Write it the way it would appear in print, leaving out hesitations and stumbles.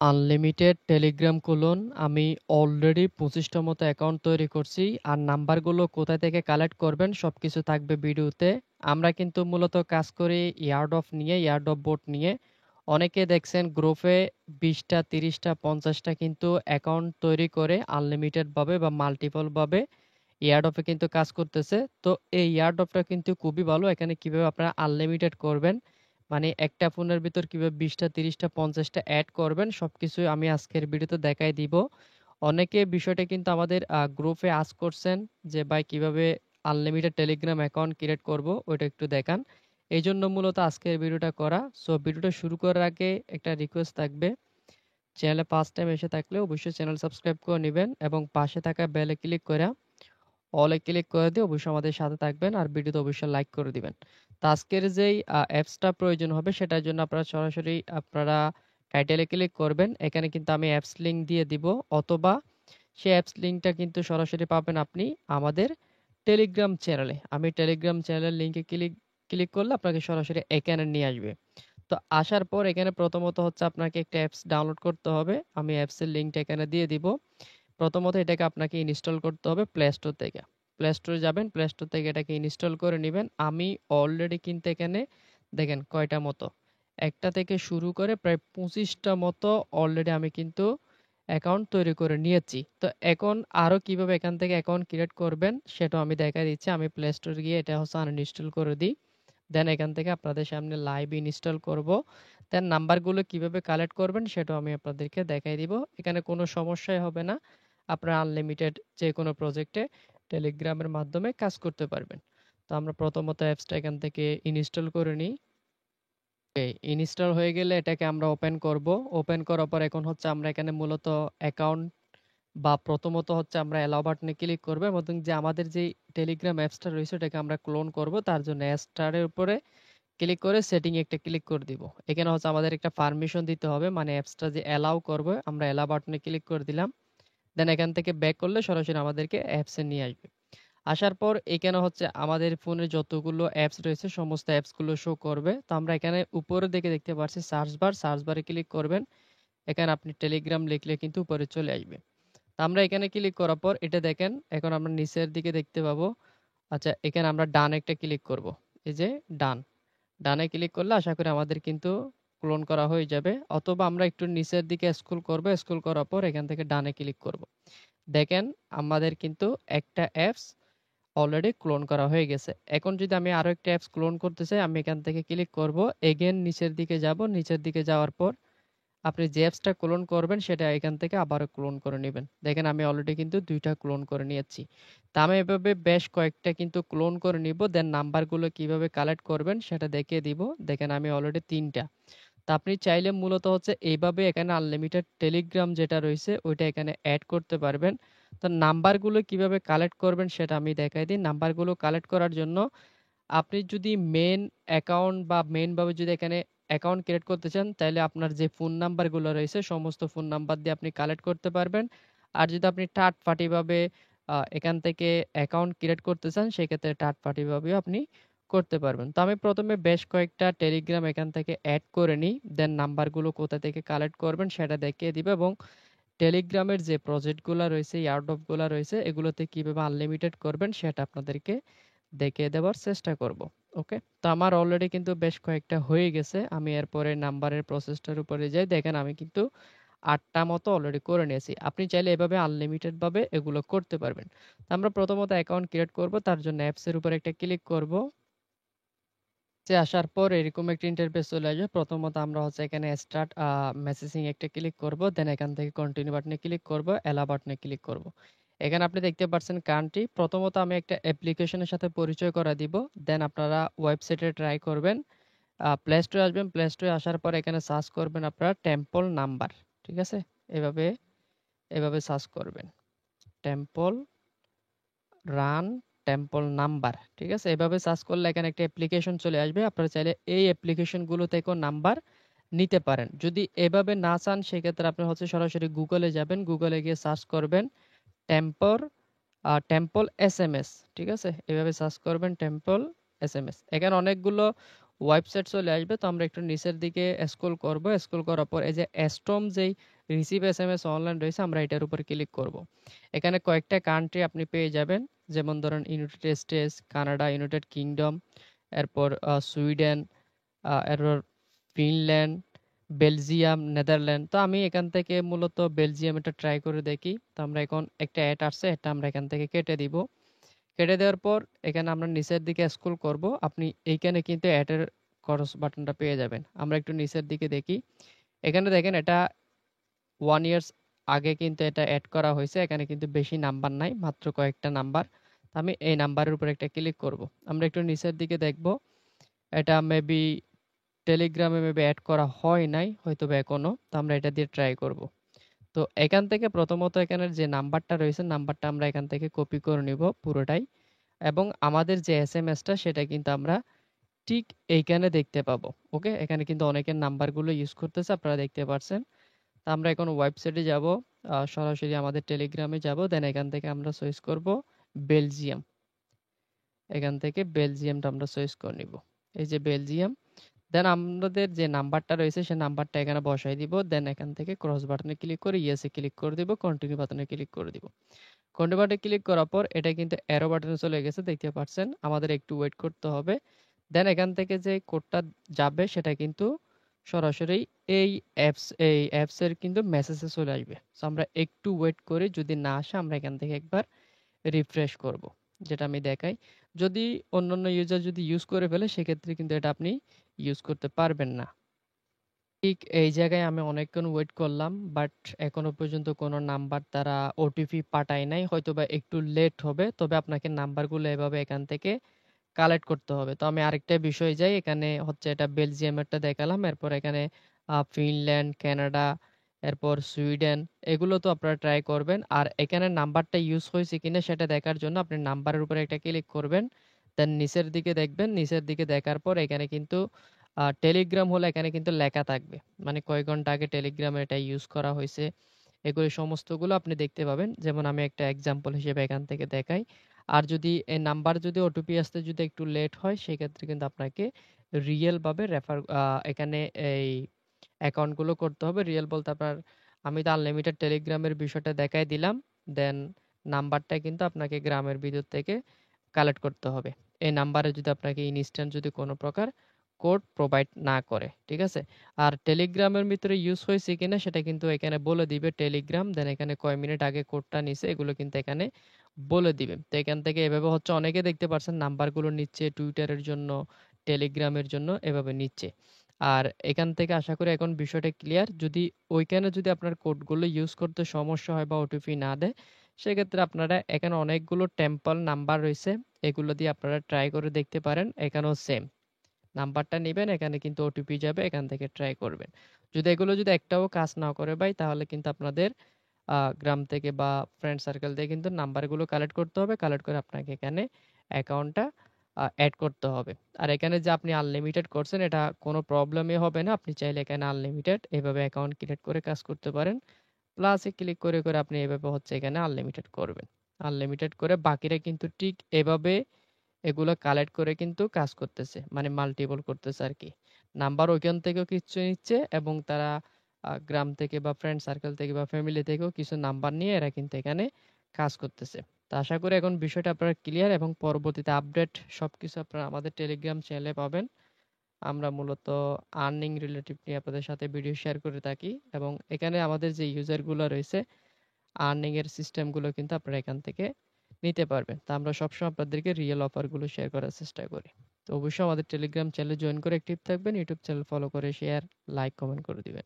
Unlimited Telegram খুলুন। আমি already ২৫ টা মতো অ্যাকাউন্ট তৈরি করছি। আর নাম্বারগুলো কোথা থেকে কালেক্ট করবেন সবকিছু থাকবে ভিডিওতে। আমরা কিন্তু মূলত কাজ করি ইয়ারড্রপ নিয়ে, ইয়ারড্রপ বোট নিয়ে। অনেকে দেখছেন গ্রুপে ২০ টা, ৩০ টা, ৫০ টা কিন্তু অ্যাকাউন্ট তৈরি করে আনলিমিটেড ভাবে বা মাল্টিপল ভাবে ইয়ারড্রপে কিন্তু কাজ করতেছে। তো এই ইয়ারড্রপটা কিন্তু খুবই ভালো। এখানে কিভাবে আপনারা আনলিমিটেড করবেন, মানে একটা ফোনের ভিতর কিভাবে ২০ টা, ৩০ টা, ৫০ টা এড করবেন সবকিছুই আমি আজকের ভিডিওতে দেখায় দিব। অনেকে বিষয়টা কিন্তু আমাদের গ্রুপে আস্ক করছেন যে, "ভাই কিভাবে আনলিমিটেড টেলিগ্রাম অ্যাকাউন্ট ক্রিয়েট করব?" ওইটা একটু দেখান। এইজন্য মূলত আজকের ভিডিওটা করা। সো ভিডিওটা শুরু করার আগে একটা রিকোয়েস্ট থাকবে। চ্যানেলে ফার্স্ট টাইম এসে থাকলে অবশ্যই চ্যানেল সাবস্ক্রাইব করে নিবেন এবং পাশে থাকা বেলে ক্লিক কইরা অলে ক্লিক করে দিয়ে অবশ্যই আমাদের সাথে থাকবেন আর ভিডিওতে অবশ্যই লাইক করে দিবেন। তো আজকের যেই অ্যাপসটা প্রয়োজন হবে সেটার জন্য আপনারা সরাসরি টাইটেলে ক্লিক করবেন। এখানে কিন্তু আমি অ্যাপস লিংক দিয়ে দিব অথবা সেই অ্যাপস লিংকটা কিন্তু সরাসরি পাবেন আপনি আমাদের টেলিগ্রাম চ্যানেলে। আমি টেলিগ্রাম চ্যানেলের লিংকে ক্লিক করলে আপনাকে সরাসরি এখানে নিয়ে আসবে। তো আসার পর এখানে প্রথমত হচ্ছে আপনাকে একটা অ্যাপস ডাউনলোড করতে হবে। আমি অ্যাপসের লিংকটা এখানে দিয়ে দিব। প্রথমত এটাকে আপনাকে ইনস্টল করতে হবে প্লে স্টোর থেকে। প্লে স্টোরে যাবেন, প্লে স্টোর থেকে এটাকে ইনস্টল করে নিবেন। আমি অলরেডি কিন্তু এখানে দেখেন কয়টা মতো, একটা থেকে শুরু করে প্রায় ২৫ টা মতো অলরেডি আমি কিন্তু অ্যাকাউন্ট তৈরি করে নিয়েছি। তো এখন আরো কিভাবে এখান থেকে অ্যাকাউন্ট ক্রিয়েট করবেন সেটাও আমি দেখায় দিচ্ছি। আমি প্লে স্টোরে গিয়ে এটা হচ্ছে আনইনস্টল করে দিই। দেন এখান থেকে আপনাদের সামনে লাইভ ইনস্টল করব। দেন নাম্বারগুলো কিভাবে কালেক্ট করবেন সেটাও আমি আপনাদেরকে দেখায় দিব। এখানে কোনো সমস্যাই হবে না। আপনারা আনলিমিটেড যেকোনো প্রজেক্টে টেলিগ্রামের মাধ্যমে কাজ করতে পারবেন। তো আমরা প্রথমত অ্যাপসটা এখান থেকে ইনস্টল করে নিই। ওকে, ইনস্টল হয়ে গেলে এটাকে আমরা ওপেন করব। ওপেন করার পর এখন হচ্ছে আমরা এখানে মূলত অ্যাকাউন্ট বা প্রথমত হচ্ছে আমরা অ্যালাও বাটনে ক্লিক করব এবং যে আমাদের যেই টেলিগ্রাম অ্যাপসটা রয়েছে ওটাকে আমরা ক্লোন করব। তার জন্য স্টারের উপরে ক্লিক করে সেটিং এ একটা ক্লিক করে দিব। এখানে হচ্ছে আমাদের একটা পারমিশন দিতে হবে, মানে অ্যাপসটা যে অ্যালাও করব আমরা অ্যালাও বাটনে ক্লিক করে দিলাম। দেন এখান থেকে ব্যাক করলে সরাসরি আমাদেরকে অ্যাপসে নিয়ে আসবে। আসার পর এখানে হচ্ছে আমাদের ফোনে যতগুলো অ্যাপস রয়েছে সমস্ত অ্যাপসগুলো শো করবে। তো আমরা এখানে উপরের দিকে দেখতে পাচ্ছি সার্চ বারে ক্লিক করবেন। এখানে আপনি টেলিগ্রাম লিখলে কিন্তু উপরে চলে আসবে। তো আমরা এখানে ক্লিক করার পর এটা দেখেন এখন আমরা নিচের দিকে দেখতে পাবো। আচ্ছা, এখানে আমরা ডানে একটা ক্লিক করব। এই যে ডান। ডানে ক্লিক করলে আশা করি আমাদের কিন্তু ক্লোন করা হয়ে যাবে। অথবা আমরা একটু নিচের দিকে স্ক্রল করব। স্ক্রল করার পর এখান থেকে ডানে ক্লিক করব। দেখেন আমাদের কিন্তু একটা অ্যাপস অলরেডি ক্লোন করা হয়ে গেছে। এখন যদি আমি আরো একটা অ্যাপস ক্লোন করতে চাই আমি এখান থেকে ক্লিক করব। এগেইন নিচের দিকে যাব। নিচের দিকে যাওয়ার পর আপনি যে অ্যাপসটা ক্লোন করবেন সেটা এখান থেকে আবারও ক্লোন করে নিবেন। দেখেন আমি অলরেডি কিন্তু ২ টা ক্লোন করে নিয়েছি। তো আমি এভাবে বেশ কয়েকটা কিন্তু ক্লোন করে নিব। দেন নাম্বারগুলো কিভাবে কালেক্ট করবেন সেটা দেখিয়ে দিব। দেখেন আমি অলরেডি ৩ টা। তো আপনি চাইলে মূলত হচ্ছে এইভাবে এখানে আনলিমিটেড টেলিগ্রাম যেটা রয়েছে ওইটা এখানে এড করতে পারবেন। তো নাম্বারগুলো কিভাবে কালেক্ট করবেন সেটা আমি দেখাই দিই। নাম্বারগুলো কালেক্ট করার জন্য আপনি যদি মেইন অ্যাকাউন্ট বা মেইন ভাবে যদি এখানে অ্যাকাউন্ট ক্রিয়েট করতে চান তাইলে আপনার যে ফোন নাম্বারগুলো রয়েছে সমস্ত ফোন নাম্বার দিয়ে আপনি কালেক্ট করতে পারবেন। আর যদি আপনি থার্ড পার্টি ভাবে এখান থেকে অ্যাকাউন্ট ক্রিয়েট করতে চান সেক্ষেত্রে থার্ড পার্টি ভাবেও আপনি করতে পারবেন। তো আমি প্রথমে বেশ কয়েকটা টেলিগ্রাম এখান থেকে এড করে নিই। দেন নাম্বারগুলো কোথা থেকে কালেক্ট করবেন সেটা দেখিয়ে দিব এবং টেলিগ্রামের যে প্রজেক্টগুলা রয়েছে, এয়ারড্রপগুলা রয়েছে এগুলোতে কিভাবে আনলিমিটেড করবেন সেটা আপনাদেরকে দেখিয়ে দেওয়ার চেষ্টা করব। ওকে? তো আমার অলরেডি কিন্তু বেশ কয়েকটা হয়ে গেছে। আমি এরপরে নাম্বারের প্রসেসটার উপরে যাই। দেখেন আমি কিন্তু ৮ টা মতো অলরেডি করে নিয়েছি। আপনি চাইলে এভাবে আনলিমিটেড ভাবে এগুলো করতে পারবেন। তো আমরা প্রথমত অ্যাকাউন্ট ক্রিয়েট করব। তার জন্য অ্যাপস এর উপরে একটা ক্লিক করব। আসার পর এরকম একটা ইন্টারফেস চলে আসবে। প্রথমত আমরা হচ্ছে এখানে স্টার্ট মেসেজিং একটা ক্লিক করব। দেন এখান থেকে কন্টিনিউ বাটনে ক্লিক করব, অ্যালাও বাটনে ক্লিক করব। এখানে আপনি দেখতে পাচ্ছেন কান্ট্রি। প্রথমত আমি একটা অ্যাপ্লিকেশনের সাথে পরিচয় করায় দিব। দেন আপনারা ওয়েবসাইটে ট্রাই করবেন। প্লে স্টোরে আসবেন। প্লে স্টোরে আসার পর এখানে সার্চ করবেন আপনারা টেম্পল নাম্বার। ঠিক আছে? এভাবে, এভাবে সার্চ করবেন। Temple run temple number. ঠিক আছে? এভাবে সার্চ করলে এখানে একটা অ্যাপ্লিকেশন চলে আসবে। আপনারা চাইলে এই অ্যাপ্লিকেশনগুলো থেকেও নাম্বার নিতে পারেন। যদি এভাবে না চান সেক্ষেত্রে আপনি হচ্ছে সরাসরি গুগলে যাবেন। গুগলে গিয়ে সার্চ করবেন টেম্পর টেম্পল এসএমএস। ঠিক আছে? এভাবে সার্চ করবেন টেম্পল এসএমএস। এখানে অনেকগুলো ওয়েবসাইট চলে আসবে। তো আমরা একটু নিচের দিকে স্ক্রল করব। স্ক্রল করার পর এই যে স্ট্রম যেই রিসিভ এসএমএস অনলাইন রয়েছে, আমরা এটার উপর ক্লিক করব। এখানে কয়েকটা কান্ট্রি আপনি পেয়ে যাবেন। যেমন ধরেন United states, Canada, United kingdom, এরপর সুইডেন, এরপর ফিনল্যান্ড, বেলজিয়াম, নেদারল্যান্ড। তো আমি এখান থেকে মূলত বেলজিয়াম এটা ট্রাই করে দেখি। তো আমরা এখন একটা অ্যাড আসছে, এটা আমরা এখান থেকে কেটে দিব। কেটে দেওয়ার পর এখানে আমরা নিচের দিকে স্ক্রল করব। আপনি এইখানে কিন্তু অ্যাডের ক্রস বাটনটা পেয়ে যাবেন। আমরা একটু নিচের দিকে দেখি। এখানে দেখেন এটা 1 ইয়ার্স আগে কিন্তু এটা এড করা হয়েছে। এখানে কিন্তু বেশি নাম্বার নাই, মাত্র কয়েকটা নাম্বার। তো আমি এই নাম্বারের উপর একটা ক্লিক করব। আমরা একটু নিচের দিকে দেখব। এটা মেবি টেলিগ্রামে মেবি এড করা হয় নাই হয়তোবা এখনো। তো আমরা এটা দিয়ে ট্রাই করব। তো এখান থেকে প্রথমত এখানের যে নাম্বারটা রয়েছে, নাম্বারটা আমরা এখান থেকে কপি করে নিব পুরোটাই। এবং আমাদের যে এসএমএসটা সেটা কিন্তু আমরা ঠিক এইখানে দেখতে পাবো। ওকে? এখানে কিন্তু অনেকের নাম্বারগুলো ইউজ করতেছে, আপনারা দেখতে পারছেন। তো আমরা এখন ওয়েবসাইটে যাব, সরাসরি আমাদের টেলিগ্রামে যাব। দেন এখান থেকে আমরা চয়েস করব বেলজিয়াম। এখান থেকে বেলজিয়ামটা আমরা চয়েস করে নিব। এই যে বেলজিয়াম। দেন আমাদের যে নাম্বারটা রয়েছে সেই নাম্বারটা এখানে বসায় দিব। দেন এখান থেকে ক্রস বাটনে ক্লিক করে ইয়েসে ক্লিক করে দিব, কন্টিনিউ বাটনে ক্লিক করে দিব। কন্টিনিউ বাটনে ক্লিক করার পর এটা কিন্তু অ্যারো বাটনে চলে গেছে, দেখতে পাচ্ছেন। আমাদের একটু ওয়েট করতে হবে। দেন এখান থেকে যে কোডটা যাবে সেটা কিন্তু সরাসরি এই অ্যাপসের কিন্তু মেসেজে চলে আসবে। সো আমরা একটু ওয়েট করি, যদি না আসে আমরা এখান থেকে একবার রিফ্রেশ করব। যেটা আমি দেখাই। যদি অন্যান্য ইউজার যদি ইউজ করে ফেলে সেক্ষেত্রে কিন্তু এটা আপনি ইউজ করতে পারবেন না। ঠিক এই জায়গায় আমি অনেকক্ষণ ওয়েট করলাম। বাট এখনো পর্যন্ত কোনো নাম্বার তারা ওটিপি পাঠায় নাই। হয়তোবা একটু লেট হবে। তবে আপনাকে নাম্বারগুলো এভাবে এখান থেকে কালেক্ট করতে হবে। তো আমি আরেকটা বিষয়ে যাই। এখানে হচ্ছে এটা বেলজিয়ামেরটা দেখালাম। এরপর এখানে ফিনল্যান্ড, কানাডা, এরপর সুইডেন, এগুলো তো আপনারা ট্রাই করবেন। আর এখানে নাম্বারটা ইউজ হয়েছে কিনা সেটা দেখার জন্য আপনি নাম্বারের উপরে একটা ক্লিক করবেন। দেন নিচের দিকে দেখবেন। নিচের দিকে দেখার পর এখানে কিন্তু টেলিগ্রাম হলে এখানে কিন্তু লেখা থাকবে। মানে কয়েক ঘন্টা আগে টেলিগ্রামে এটা ইউজ করা হয়েছে। এগুলো সমস্তগুলো আপনি দেখতে পাবেন। যেমন আমি একটা এক্সাম্পল হিসেবে এখান থেকে দেখাই। আর যদি এই নাম্বার যদি ওটিপি আসতে যদি একটু লেট হয় সেক্ষেত্রে কিন্তু আপনাকে রিয়েল ভাবে এখানে এই অ্যাকাউন্ট গুলো করতে হবে। রিয়েল বলতে আপনার, আমি তো আনলিমিটেড টেলিগ্রামের বিষয়টা দেখাই দিলাম। দেন নাম্বারটা কিন্তু আপনাকে গ্রামের ভিতর থেকে কালেক্ট করতে হবে। এই নাম্বারে যদি আপনাকে ইনস্ট্যান্ট যদি কোনো প্রকার কোড প্রোভাইড না করে, ঠিক আছে? আর টেলিগ্রামের ভিতরে ইউজ হয়েছে কিনা সেটা কিন্তু এখানে বলে দিবে টেলিগ্রাম। দেন এখানে কয় মিনিট আগে কোডটা নিছে এগুলো কিন্তু এখানে বলে দিবে। তো এখান থেকে এভাবে হচ্ছে অনেকে দেখতে পারছেন নাম্বারগুলো নিচ্ছে টুইটারের জন্য, টেলিগ্রামের জন্য এভাবে নিচ্ছে। আর এখান থেকে আশা করি এখন বিষয়টা ক্লিয়ার। যদি ওইখানে যদি আপনার কোডগুলো ইউজ করতে সমস্যা হয় বা ওটিপি না দেয়, সেক্ষেত্রে আপনারা এখানে অনেকগুলো টেম্পল নাম্বার রয়েছে। এগুলো দিয়ে আপনারা ট্রাই করে দেখতে পারেন। এখানেও সেম। নাম্বারটা নিবেন, এখানে কিন্তু ওটিপি যাবে, এখান থেকে ট্রাই করবেন। যদি এগুলো যদি একটাও কাজ না করে ভাই, তাহলে কিন্তু আপনাদের গ্রাম থেকে বা ফ্রেন্ড সার্কেল থেকে কিন্তু নাম্বারগুলো কালেক্ট করতে হবে। কালেক্ট করে আপনাকে এখানে অ্যাকাউন্টটা এড করতে হবে। আর এখানে যে আপনি আনলিমিটেড করছেন এটা কোনো প্রবলেমই হবে না। আপনি চাইলে এখানে আনলিমিটেড এভাবে অ্যাকাউন্ট ক্রিয়েট করে কাজ করতে পারেন। প্লাসে ক্লিক করে, করে আপনি এভাবে হচ্ছে এখানে আনলিমিটেড করবেন। আনলিমিটেড করে বাকিরা কিন্তু ঠিক এভাবে এগুলো কালেক্ট করে কিন্তু কাজ করতেছে। মানে মাল্টিপল করতেছে আরকি। নাম্বার ওইখান থেকেও কিছু নিচ্ছে এবং তারা গ্রাম থেকে বা ফ্রেন্ড সার্কেল থেকে বা ফ্যামিলি থেকেও কিছু নাম্বার নিয়ে এরা কিন্তু এখানে কাজ করতেছে। তো আশা করি এখন বিষয়টা আপনারা ক্লিয়ার এবং পরবর্তীতে আপডেট সবকিছু আপনারা আমাদের টেলিগ্রাম চ্যানেলে পাবেন। আমরা মূলত আর্নিং রিলেটিভ নিয়ে আপনাদের সাথে ভিডিও শেয়ার করে থাকি এবং এখানে আমাদের যে ইউজার গুলো রয়েছে আর্নিং এর সিস্টেম গুলো কিন্তু আপনারা এখান থেকে নিতে পারবেন। তো আমরা সবসময় আপনাদেরকে রিয়েল অফার গুলো শেয়ার করার চেষ্টা করি। তো অবশ্যই আমাদের টেলিগ্রাম চ্যানেলে জয়েন করে অ্যাক্টিভ থাকবেন। ইউটিউব চ্যানেল ফলো করে শেয়ার, লাইক, কমেন্ট করে দিবেন।